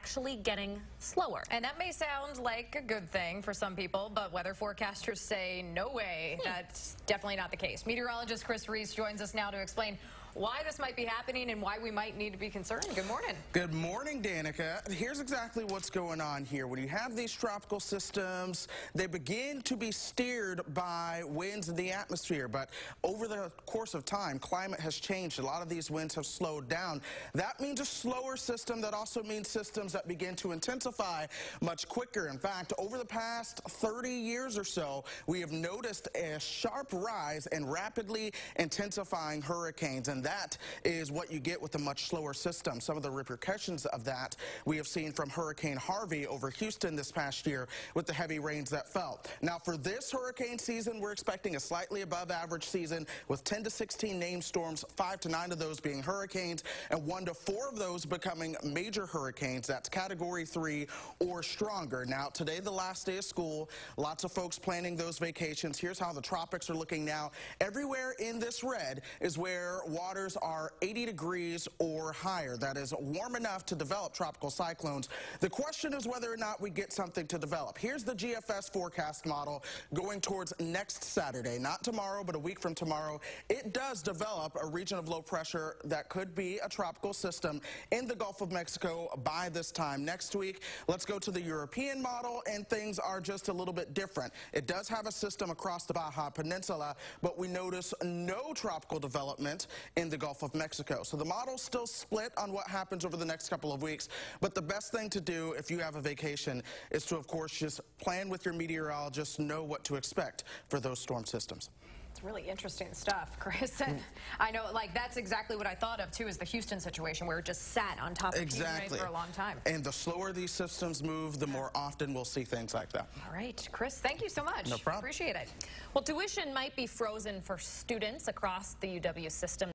actually getting slower. And that may sound like a good thing for some people, but weather forecasters say no way. That's definitely not the case. Meteorologist Chris Reece joins us now to explain why this might be happening and why we might need to be concerned. Good morning. Good morning, Danica. Here's exactly what's going on here. When you have these tropical systems, they begin to be steered by winds in the atmosphere. But over the course of time, climate has changed. A lot of these winds have slowed down. That means a slower system. That also means systems that begin to intensify much quicker. In fact, over the past 30 years or so, we have noticed a sharp rise in rapidly intensifying hurricanes. And that is what you get with a much slower system. Some of the repercussions of that we have seen from Hurricane Harvey over Houston this past year with the heavy rains that fell. Now, for this hurricane season, we're expecting a slightly above average season with 10 to 16 named storms, 5 to 9 of those being hurricanes, and 1 to 4 of those becoming major hurricanes. That's Category 3 or stronger. Now, today, the last day of school, lots of folks planning those vacations. Here's how the tropics are looking now. Everywhere in this red is where waters are 80 degrees or higher. That is warm enough to develop tropical cyclones. The question is whether or not we get something to develop. Here's the GFS forecast model going towards next Saturday, not tomorrow, but a week from tomorrow. It does develop a region of low pressure that could be a tropical system in the Gulf of Mexico by this time next week. Let's go to the European model, and things are just a little bit different. It does have a system across the Baja Peninsula, but we notice no tropical development in the Gulf of Mexico. So the model's still split on what happens over the next couple of weeks, but the best thing to do if you have a vacation is to, of course, just plan with your meteorologist, know what to expect for those storm systems. It's really interesting stuff, Chris. And I know, like, that's exactly what I thought of, too, is the Houston situation where it just sat on top of Houston for a long time. And the slower these systems move, the more often we'll see things like that. All right, Chris, thank you so much. No problem. Appreciate it. Well, tuition might be frozen for students across the UW system.